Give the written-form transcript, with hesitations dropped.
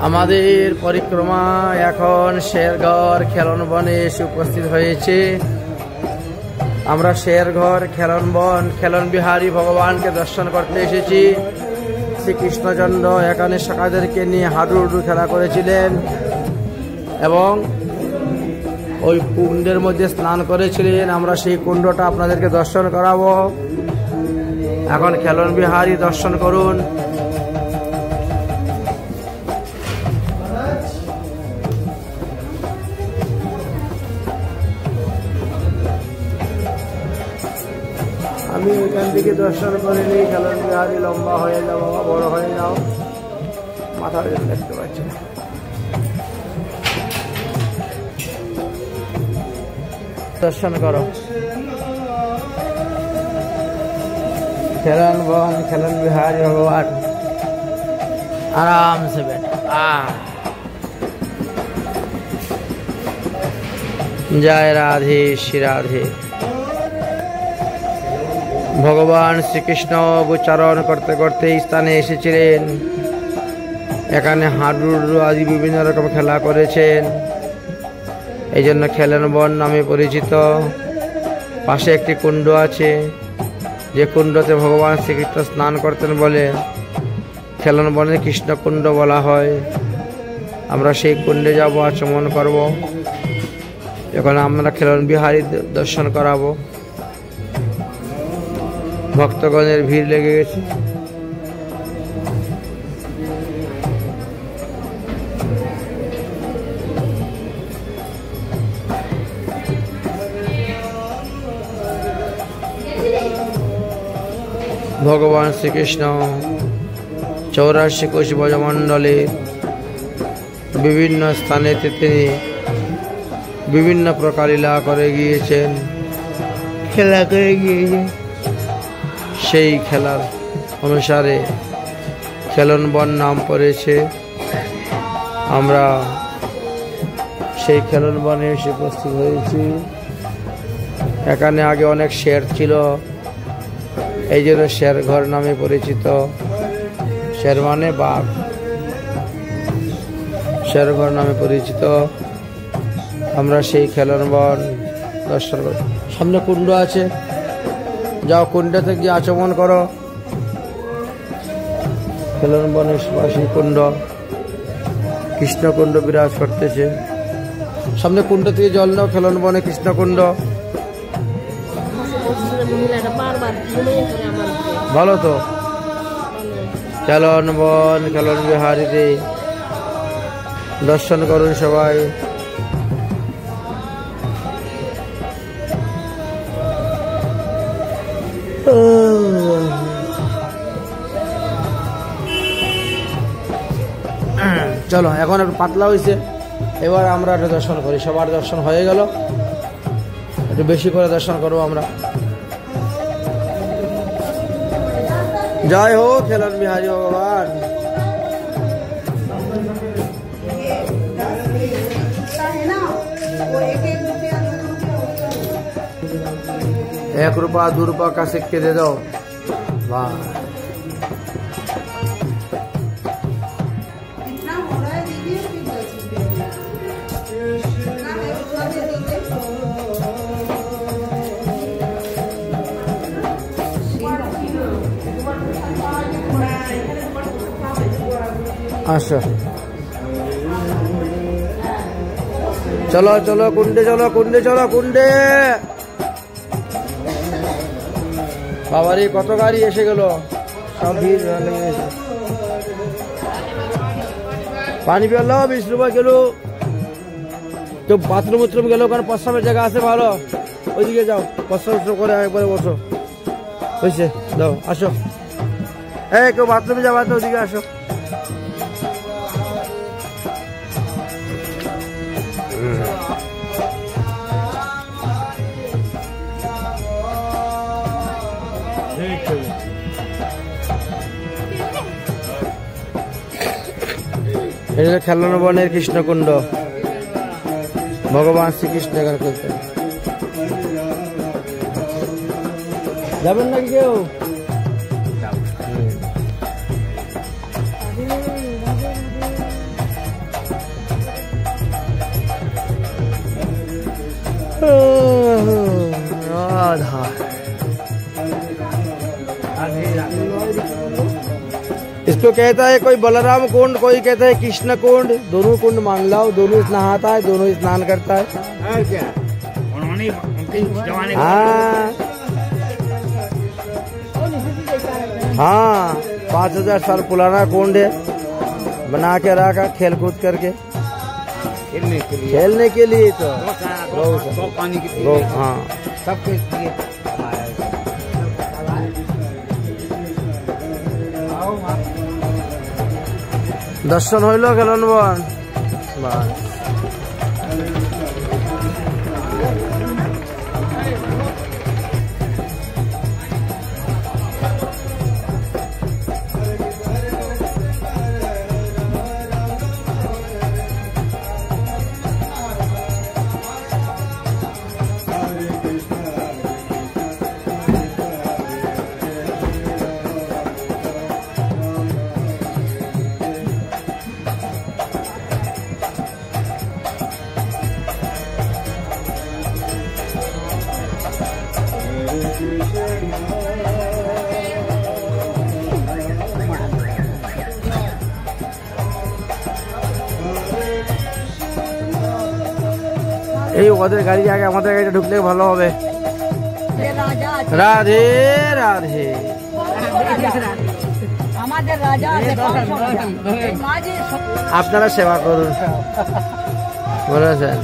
আমাদের পরিক্রমা এখন শেরঘর খেলন বনে এসে উপস্থিত হয়েছে। আমরা শেরঘর খেলন বন খেলন বিহারী ভগবানকে দর্শন করতে এসেছি। শ্রীকৃষ্ণচন্দ্র এখানে সখাদেরকে নিয়ে হাডুডু খেলা করেছিলেন এবং ওই কুণ্ডের মধ্যে স্নান করেছিলেন। আমরা সেই কুণ্ডটা আপনাদেরকে দর্শন করাবো। এখন খেলন বিহারী দর্শন করুন। আমি এখান থেকে দর্শন করিনি। খেলন বিহারী লম্বা হয়ে যাও বাবা, বড় হয়ে যাও, মাথা দেখতে পাচ্ছি না। दर्शन करो खेलन बन खेलन बिहारी भगवान आराम से बैठो। जय राधे श्री राधे। भगवान श्रीकृष्ण उच्चारण करते करते स्थाने एसेছিলেন। এখানে হাডুডু আদি বিভিন্ন রকম খেলা করেছেন। এই জন্য খেলন বন নামে পরিচিত। পাশে একটি কুণ্ড আছে, যে কুণ্ডতে ভগবান শ্রীকৃষ্ণ স্নান করতেন বলে খেলন বনে কৃষ্ণকুণ্ড বলা হয়। আমরা সেই কুণ্ডে যাব, আচমন করব। এখন আমরা খেলন বিহারী দর্শন করাবো। ভক্তগণের ভিড় লেগে গেছে। ভগবান শ্রীকৃষ্ণ 84 কোষ ব্রজমণ্ডলে বিভিন্ন স্থানে তিনি বিভিন্ন প্রকার লীলা করে গিয়েছেন, খেলা করে গিয়েছেন। সেই খেলার অনুসারে খেলন বন নাম পড়েছে। আমরা সেই খেলন বনে এসে উপস্থিত হয়েছি। এখানে আগে অনেক শের ছিল, এই জন্য শেরঘর নামে পরিচিত। শের মানে বাঘ, শেরঘর নামে পরিচিত। আমরা সেই খেলন বন দর্শন করি। সামনে কুণ্ড আছে, যাও কুণ্ডে থেকে আচমন করো। খেলন বনের পাশে কুণ্ড, কৃষ্ণকুণ্ড বিরাজ করতেছে। সামনে কুণ্ড থেকে জল নাও, খেলন বনে কৃষ্ণকুণ্ড। ভালো তো খেলন বন খেলন বিহারীতে দর্শন করুন সবাই। চলো, এখন একটু পাতলা হয়েছে, এবার আমরা একটু দর্শন করি। সবার দর্শন হয়ে গেল, একটু বেশি করে দর্শন করবো আমরা। जय हो खेलन बिहारी भगवान। ₹1 ₹2 का सिक्के दे दो। वाह, আসো চলো চলো কুণ্ডে, চলো কুণ্ডে, চলো কুণ্ডে। বাবারে কত গাড়ি এসে গেল, সব ভিড় লেগে গেছে। পানি পেলো 20 রুপা কিলো। তো বাথরুম উথরুম গেল, কারণ প্রস্রাবের জায়গা আছে ভালো, ওইদিকে যাও, প্রস্রাব করে একবারে বসো। হয়েছে, দাও, আসো। এই কেউ বাথরুমে যাবা তো ওইদিকে আসো। এটা খেলন বনের কৃষ্ণকুণ্ড, ভগবান শ্রীকৃষ্ণ এখানে খেলতেন। যাবেন নাকি কেউ? राधा। इसको कहता है कोई बलराम कुंड, कोई कहता है कृष्ण कुंड। दोनों कुंड मान लो, दोनों नहाता है, दोनों स्नान करता है। हाँ हाँ, 5000 साल पुराना कुंड है, बना के रखा खेल कूद करके, खेलने के लिए तो पानी की हाँ सबके लिए। दर्शन হইল খেলন বন বাস। এই ওদের গাড়ি আগে আমাদের গাড়িটা ঢুকলে ভালো হবে। রাধে রাধে। আমাদের রাজা আপনারা সেবা করুন বলেছেন।